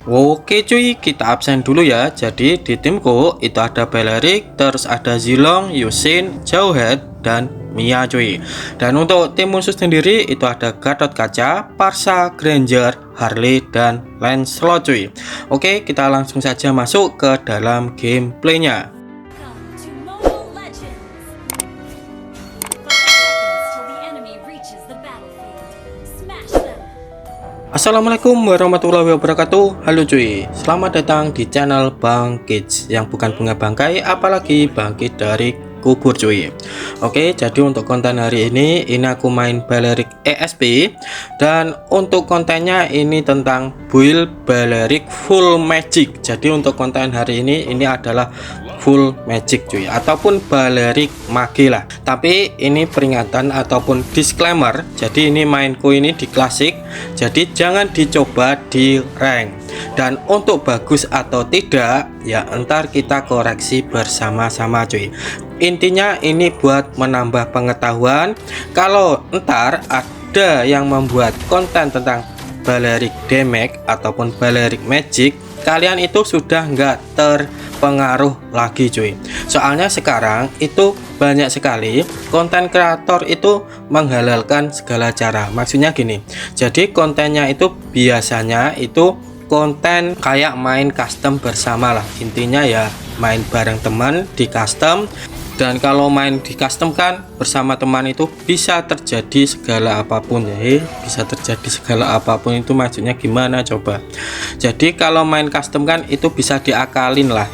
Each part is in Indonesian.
Oke cuy, kita absen dulu ya. Jadi di timku itu ada Balerik, terus ada Zilong, Yusin, Jauhead, dan Mia cuy. Dan untuk tim musuh sendiri itu ada Gatot Kaca, Parsa, Granger, Harley, dan Lancelot cuy. Oke, kita langsung saja masuk ke dalam gameplaynya. Assalamualaikum warahmatullahi wabarakatuh. Halo cuy, selamat datang di channel Bang Kids, yang bukan bunga bangkai apalagi bangkit dari kubur cuy. Oke, jadi untuk konten hari ini aku main Balerik ESP, dan untuk kontennya ini tentang build Balerik full magic. Jadi untuk konten hari ini adalah full magic cuy, ataupun Balerik magi lah. Tapi ini peringatan ataupun disclaimer, jadi ini mainku ini di klasik, jadi jangan dicoba di rank. Dan untuk bagus atau tidak ya entar kita koreksi bersama-sama cuy. Intinya ini buat menambah pengetahuan. Kalau entar ada yang membuat konten tentang Balerik damage ataupun Balerik magic, kalian itu sudah nggak terpengaruh lagi cuy. Soalnya sekarang itu banyak sekali konten kreator itu menghalalkan segala cara. Maksudnya gini, jadi kontennya itu biasanya itu konten kayak main custom bersama lah. Intinya ya main bareng teman di custom. Dan kalau main di custom kan bersama teman itu bisa terjadi segala apapun ya. Bisa terjadi segala apapun itu maksudnya gimana coba. Jadi kalau main custom kan itu bisa diakalin lah.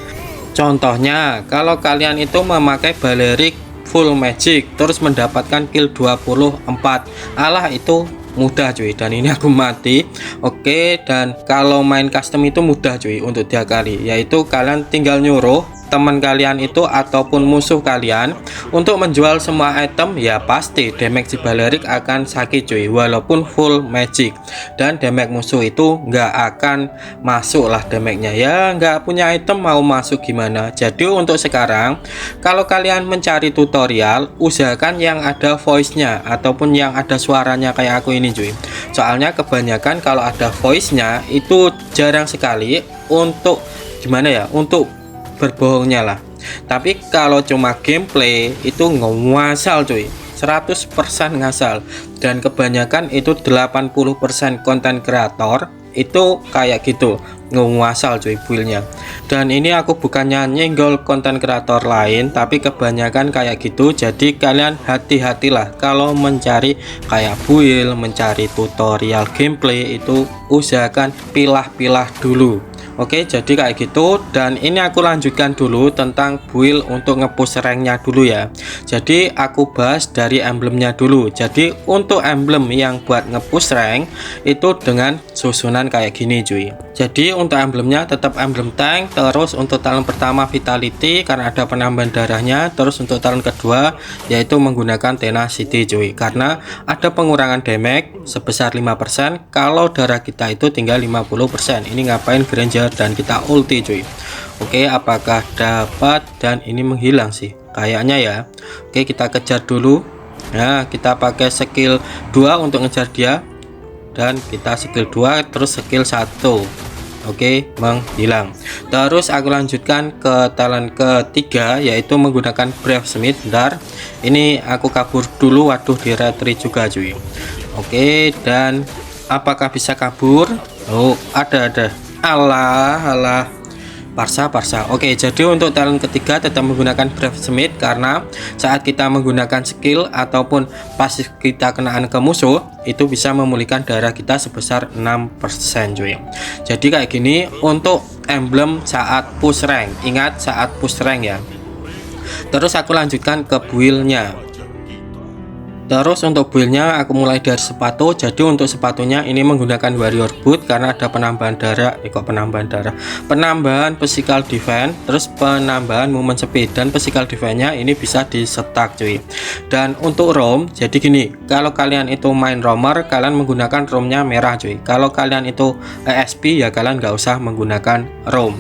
Contohnya kalau kalian itu memakai Balerik full magic terus mendapatkan kill 24, alah itu mudah cuy, dan ini aku mati. Oke, dan kalau main custom itu mudah cuy untuk diakali, yaitu kalian tinggal nyuruh teman kalian itu ataupun musuh kalian untuk menjual semua item, ya pasti damage si Balerik akan sakit cuy, walaupun full magic. Dan damage musuh itu nggak akan masuk lah damage-nya, ya nggak punya item mau masuk gimana. Jadi untuk sekarang kalau kalian mencari tutorial, usahakan yang ada voice-nya ataupun yang ada suaranya kayak aku ini cuy. Soalnya kebanyakan kalau ada voice-nya itu jarang sekali untuk gimana ya, untuk berbohongnya lah. Tapi kalau cuma gameplay itu ngasal cuy, 100% ngasal. Dan kebanyakan itu 80% konten kreator itu kayak gitu, ngasal cuy buildnya. Dan ini aku bukannya nyenggol konten kreator lain, tapi kebanyakan kayak gitu. Jadi kalian hati-hatilah kalau mencari kayak build, mencari tutorial gameplay itu usahakan pilah-pilah dulu. Oke, jadi kayak gitu. Dan ini aku lanjutkan dulu tentang build untuk ngepush ranknya dulu ya. Jadi aku bahas dari emblemnya dulu. Jadi untuk emblem yang buat ngepush rank itu dengan susunan kayak gini cuy. Jadi untuk emblemnya tetap emblem tank. Terus untuk talent pertama vitality karena ada penambahan darahnya. Terus untuk talent kedua yaitu menggunakan tenacity cuy, karena ada pengurangan damage sebesar 5% kalau darah kita itu tinggal 50%. Ini ngapain Granger dan kita ulti cuy. Oke, apakah dapat? Dan ini menghilang sih kayaknya ya. Oke, kita kejar dulu. Nah, kita pakai skill 2 untuk ngejar dia, dan kita skill 2 terus skill 1. Oke, menghilang. Terus aku lanjutkan ke talent ketiga yaitu menggunakan Brave Smith. Bentar, ini aku kabur dulu. Waduh, di retreat juga cuy. Oke, dan apakah bisa kabur? Oh, ada. Alah Parsa. Oke, jadi untuk talent ketiga tetap menggunakan Brave Smith, karena saat kita menggunakan skill ataupun pasif kita kenaan ke musuh itu bisa memulihkan darah kita sebesar 6% cuy. Jadi kayak gini untuk emblem saat push rank. Ingat, saat push rank ya. Terus aku lanjutkan ke build-nya. Terus untuk build-nya aku mulai dari sepatu. Jadi untuk sepatunya ini menggunakan warrior boot karena ada penambahan darah. Penambahan physical defense, terus penambahan movement speed, dan physical defense-nya ini bisa di stack cuy. Dan untuk roam, jadi gini, kalau kalian itu main roamer, kalian menggunakan roamnya merah cuy. Kalau kalian itu ESP ya kalian nggak usah menggunakan roam.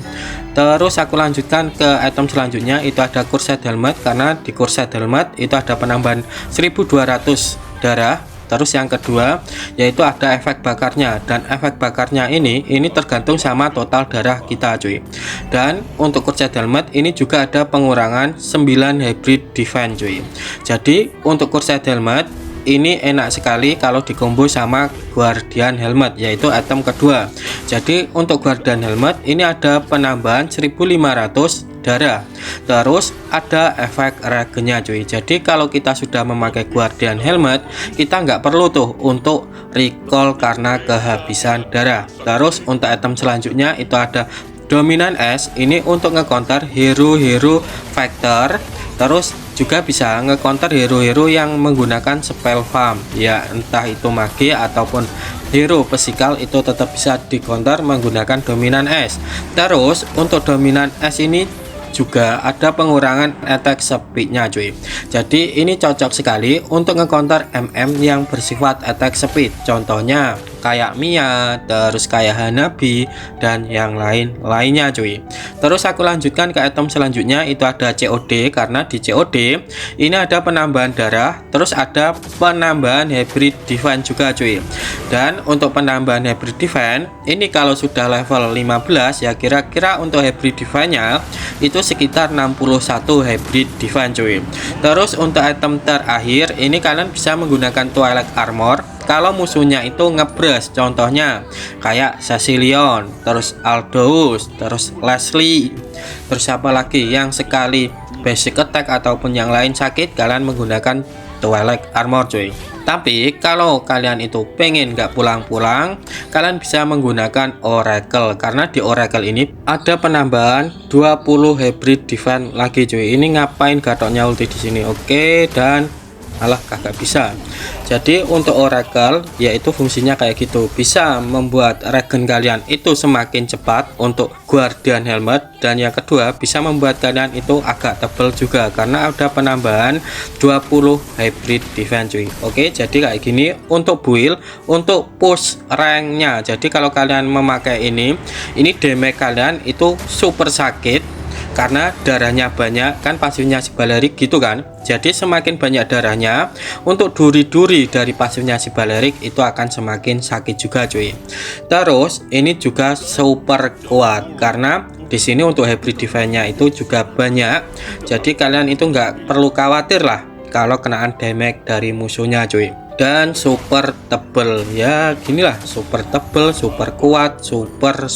Terus aku lanjutkan ke item selanjutnya, itu ada Cursed Helmet, karena di Cursed Helmet itu ada penambahan 1200 darah. Terus yang kedua yaitu ada efek bakarnya, dan efek bakarnya ini tergantung sama total darah kita cuy. Dan untuk Kursed Helmet ini juga ada pengurangan 9 hybrid defense cuy. Jadi untuk Kursed Helmet ini enak sekali kalau dikombo sama Guardian Helmet, yaitu item kedua. Jadi untuk Guardian Helmet ini ada penambahan 1500 darah, terus ada efek regennya cuy. Jadi kalau kita sudah memakai Guardian Helmet, kita nggak perlu tuh untuk recall karena kehabisan darah. Terus untuk item selanjutnya itu ada Dominan S, ini untuk ngecounter hero-hero factor, terus juga bisa ngecounter hero-hero yang menggunakan spell farm, ya entah itu mage ataupun hero physical, itu tetap bisa di-counter menggunakan Dominan S. Terus untuk Dominan S ini juga ada pengurangan attack speednya cuy. Jadi ini cocok sekali untuk ngecounter MM yang bersifat attack speed, contohnya kayak Mia, terus kayak Hanabi dan yang lainnya cuy. Terus aku lanjutkan ke item selanjutnya, itu ada COD, karena di COD ini ada penambahan darah, terus ada penambahan hybrid defense juga cuy. Dan untuk penambahan hybrid defense ini kalau sudah level 15 ya kira-kira untuk hybrid defense-nya itu sekitar 61 hybrid defense cuy. Terus untuk item terakhir ini kalian bisa menggunakan Twilight Armor kalau musuhnya itu ngebres, contohnya kayak Cecilion, terus Aldous, terus Leslie, terus siapa lagi yang sekali basic attack ataupun yang lain sakit, kalian menggunakan Twilight Armor cuy. Tapi kalau kalian itu pengen nggak pulang-pulang, kalian bisa menggunakan Oracle, karena di Oracle ini ada penambahan 20 hybrid defense lagi cuy. Ini ngapain gatoknya ulti di sini? Oke, dan alah kagak bisa. Jadi untuk Oracle yaitu fungsinya kayak gitu, bisa membuat regen kalian itu semakin cepat untuk Guardian Helmet, dan yang kedua bisa membuat kalian itu agak tebal juga karena ada penambahan 20 hybrid defense cuy. Oke, jadi kayak gini untuk build untuk push ranknya. Jadi kalau kalian memakai ini damage kalian itu super sakit karena darahnya banyak, kan pasifnya si Balerik gitu kan. Jadi semakin banyak darahnya, untuk duri-duri dari pasifnya si Balerik itu akan semakin sakit juga cuy. Terus ini juga super kuat karena di sini untuk hybrid defense-nya itu juga banyak. Jadi kalian itu nggak perlu khawatir lah kalau kenaan damage dari musuhnya cuy. Dan super tebel, ya ginilah, super tebel, super kuat, super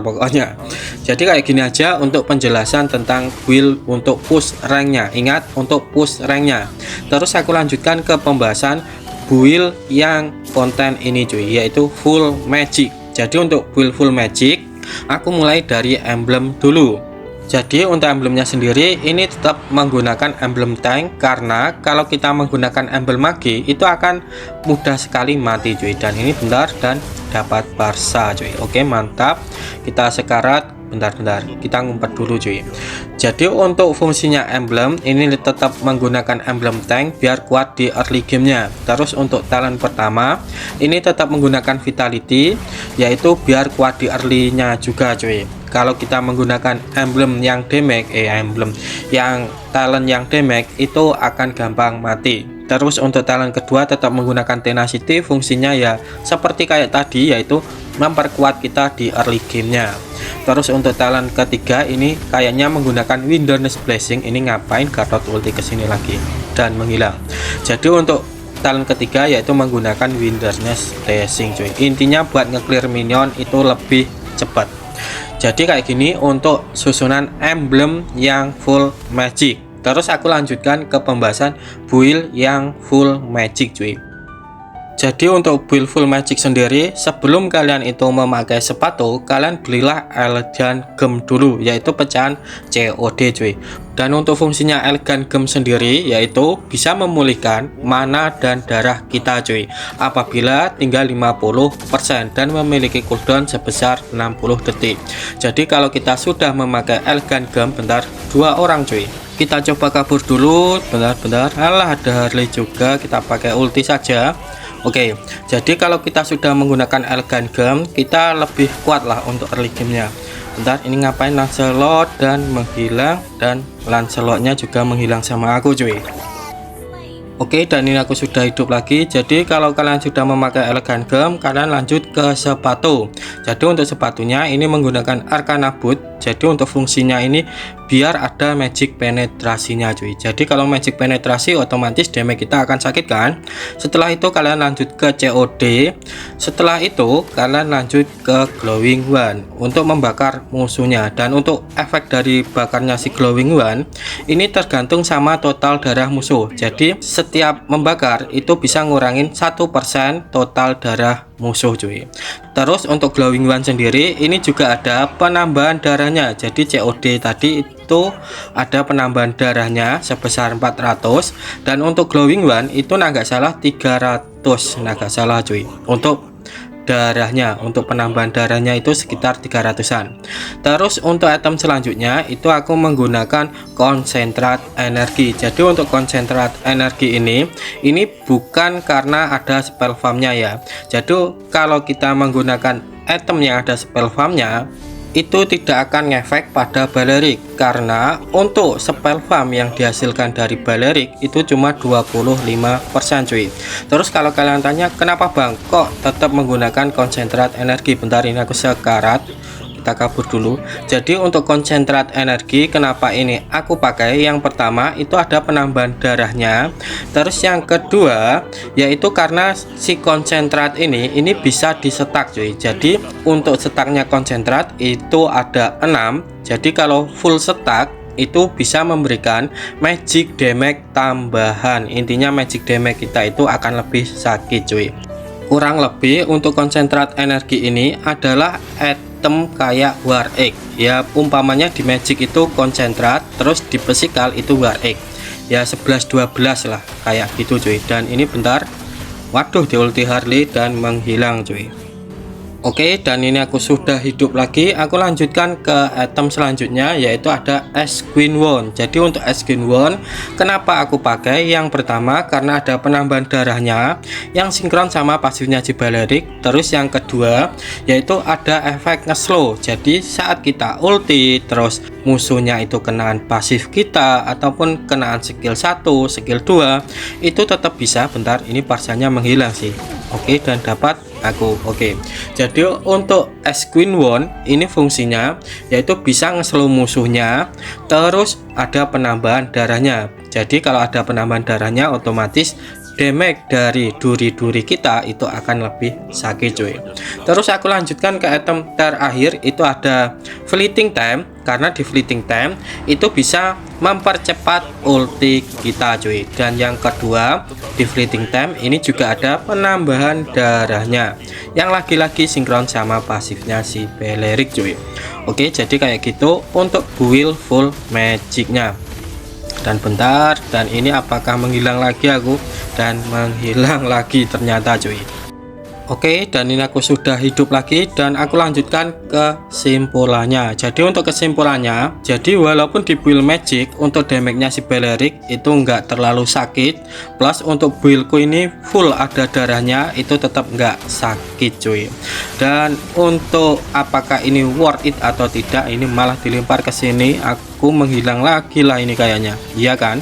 pokoknya. Jadi kayak gini aja untuk penjelasan tentang build untuk push ranknya. Ingat, untuk push ranknya. Terus aku lanjutkan ke pembahasan build yang konten ini cuy, yaitu full magic. Jadi untuk build full magic aku mulai dari emblem dulu. Jadi untuk emblemnya sendiri ini tetap menggunakan emblem tank, karena kalau kita menggunakan emblem mage itu akan mudah sekali mati cuy. Dan ini benar dan dapat Barca cuy. Oke, mantap. Kita sekarat. Bentar, kita ngumpet dulu cuy. Jadi untuk fungsinya emblem ini tetap menggunakan emblem tank biar kuat di early gamenya. Terus untuk talent pertama ini tetap menggunakan vitality, yaitu biar kuat di early-nya juga cuy. Kalau kita menggunakan emblem yang damage, yang talent yang damage itu akan gampang mati. Terus untuk talent kedua tetap menggunakan tenacity, fungsinya ya seperti kayak tadi, yaitu memperkuat kita di early gamenya. Terus untuk talent ketiga ini kayaknya menggunakan Wilderness Blessing. Ini ngapain Gatot ulti kesini lagi dan menghilang. Jadi untuk talent ketiga yaitu menggunakan Wilderness Blessing cuy. Intinya buat nge-clear minion itu lebih cepat. Jadi kayak gini untuk susunan emblem yang full magic. Terus aku lanjutkan ke pembahasan build yang full magic cuy. Jadi untuk build full magic sendiri, sebelum kalian itu memakai sepatu, kalian belilah Elegan Gem dulu, yaitu pecahan COD cuy. Dan untuk fungsinya Elegan Gem sendiri yaitu bisa memulihkan mana dan darah kita cuy, apabila tinggal 50% dan memiliki cooldown sebesar 60 detik. Jadi kalau kita sudah memakai Elegan Gem, bentar, 2 orang cuy. Kita coba kabur dulu, bentar. Alah, ada Harley juga, kita pakai ulti saja. Oke, jadi kalau kita sudah menggunakan Elegan Gem, kita lebih kuat lah untuk early gamenya. Bentar, ini ngapain Lancelot dan menghilang, dan Lancelotnya juga menghilang sama aku cuy. Oke, dan ini aku sudah hidup lagi. Jadi kalau kalian sudah memakai elegan gem, kalian lanjut ke sepatu. Jadi untuk sepatunya ini menggunakan Arcana Boot. Jadi untuk fungsinya ini biar ada magic penetrasinya cuy. Jadi kalau magic penetrasi otomatis damage kita akan sakit kan. Setelah itu kalian lanjut ke COD. Setelah itu kalian lanjut ke Glowing One untuk membakar musuhnya. Dan untuk efek dari bakarnya si Glowing One ini tergantung sama total darah musuh. Jadi setiap membakar itu bisa ngurangin 1% total darah musuh cuy. Terus untuk Glowing One sendiri ini juga ada penambahan darahnya. Jadi COD tadi itu ada penambahan darahnya sebesar 400, dan untuk Glowing One itu nggak salah 300, nggak salah cuy. Untuk darahnya, untuk penambahan darahnya itu sekitar 300-an. Terus untuk item selanjutnya itu aku menggunakan konsentrat energi. Jadi untuk konsentrat energi ini bukan karena ada spell farmnya ya. Jadi kalau kita menggunakan item yang ada spell farmnya itu tidak akan ngefek pada Balerik, karena untuk spell farm yang dihasilkan dari Balerik itu cuma 25% cuy. Terus kalau kalian tanya kenapa bang kok tetap menggunakan konsentrat energi, bentar ini aku sekarat, kita kabur dulu. Jadi untuk konsentrat energi kenapa ini aku pakai, yang pertama itu ada penambahan darahnya. Terus yang kedua yaitu karena si konsentrat ini bisa disetak cuy. Jadi untuk setaknya konsentrat itu ada 6. Jadi kalau full setak itu bisa memberikan magic damage tambahan. Intinya magic damage kita itu akan lebih sakit cuy. Kurang lebih untuk konsentrat energi ini adalah item kayak War Egg ya, umpamanya di Magic itu konsentrat, terus di Physical itu War Egg ya, 11-12 lah kayak gitu cuy. Dan ini bentar, waduh, di ulti Harley dan menghilang cuy. Oke, dan ini aku sudah hidup lagi. Aku lanjutkan ke item selanjutnya yaitu ada Ash Queen Wand. Jadi untuk Ash Queen Wand kenapa aku pakai? Yang pertama karena ada penambahan darahnya yang sinkron sama pasifnya si Balerik. Terus yang kedua yaitu ada efek nge-slow. Jadi saat kita ulti terus musuhnya itu kenaan pasif kita ataupun kenaan skill 1, skill 2 itu tetap bisa. Bentar, ini parsanya menghilang sih. Oke, dan dapat aku. Oke, jadi untuk Ash Queen Wand ini fungsinya yaitu bisa nge-slow musuhnya, terus ada penambahan darahnya. Jadi kalau ada penambahan darahnya otomatis damage dari duri-duri kita itu akan lebih sakit cuy. Terus aku lanjutkan ke item terakhir itu ada Fleeting Time, karena di Fleeting Time itu bisa mempercepat ulti kita cuy. Dan yang kedua di Fleeting Time ini juga ada penambahan darahnya yang lagi-lagi sinkron sama pasifnya si Balerik cuy. Oke, jadi kayak gitu untuk build full magicnya. Dan bentar, dan ini apakah menghilang lagi aku, dan menghilang lagi ternyata cuy. Oke, dan ini aku sudah hidup lagi dan aku lanjutkan kesimpulannya. Jadi untuk kesimpulannya, jadi walaupun di build magic untuk damage-nya si Balerik itu enggak terlalu sakit, plus untuk buildku ini full ada darahnya itu tetap enggak sakit cuy. Dan untuk apakah ini worth it atau tidak, ini malah dilempar ke sini, aku menghilang lagi lah ini kayaknya. Iya kan?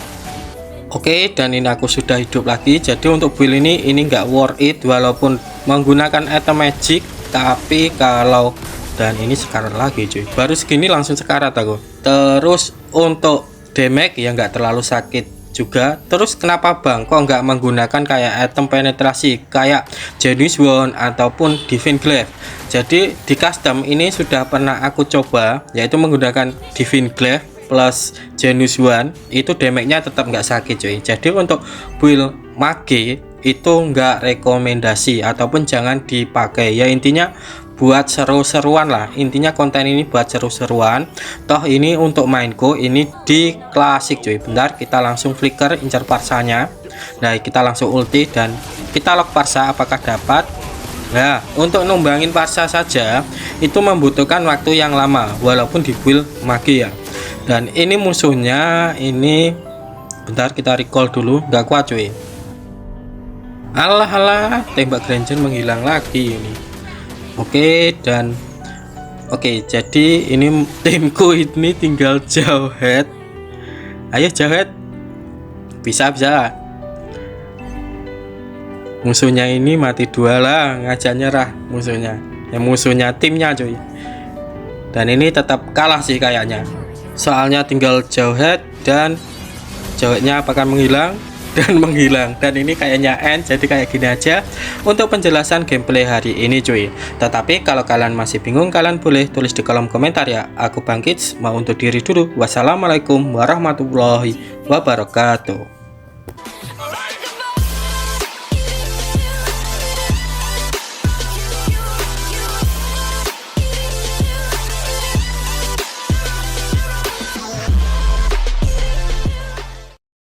Oke, dan ini aku sudah hidup lagi. Jadi untuk build ini enggak worth it walaupun menggunakan item magic, tapi kalau, dan ini sekarat lagi cuy, baru segini langsung sekarat aku. Terus untuk damage ya nggak terlalu sakit juga. Terus kenapa bang kok nggak menggunakan kayak item penetrasi kayak Genius Wand ataupun Divine Glaive? Jadi di custom ini sudah pernah aku coba, yaitu menggunakan Divine Glaive plus Genius Wand, itu damage-nya tetap nggak sakit cuy. Jadi untuk build mage itu nggak rekomendasi ataupun jangan dipakai ya. Intinya buat seru-seruan lah, intinya konten ini buat seru-seruan. Toh ini untuk mainku ini di klasik cuy. Bentar, kita langsung flicker incar parsanya. Nah, kita langsung ulti dan kita lock parsa apakah dapat. Nah, untuk numbangin parsa saja itu membutuhkan waktu yang lama walaupun di build mage ya. Dan ini musuhnya ini, bentar kita recall dulu, nggak kuat cuy. Alah, tembak Granger menghilang lagi ini. Oke, dan oke, jadi ini timku ini tinggal Jawhead. Ayo Jawhead, bisa. Musuhnya ini mati 2 lah, ngajak nyerah musuhnya. Musuhnya timnya cuy. Dan ini tetap kalah sih kayaknya. Soalnya tinggal jauh head dan jauhnya apakah menghilang dan menghilang. Dan ini kayaknya end, jadi kayak gini aja untuk penjelasan gameplay hari ini cuy. Tetapi kalau kalian masih bingung, kalian boleh tulis di kolom komentar ya. Aku Bang Kids mau untuk diri dulu. Wassalamualaikum warahmatullahi wabarakatuh.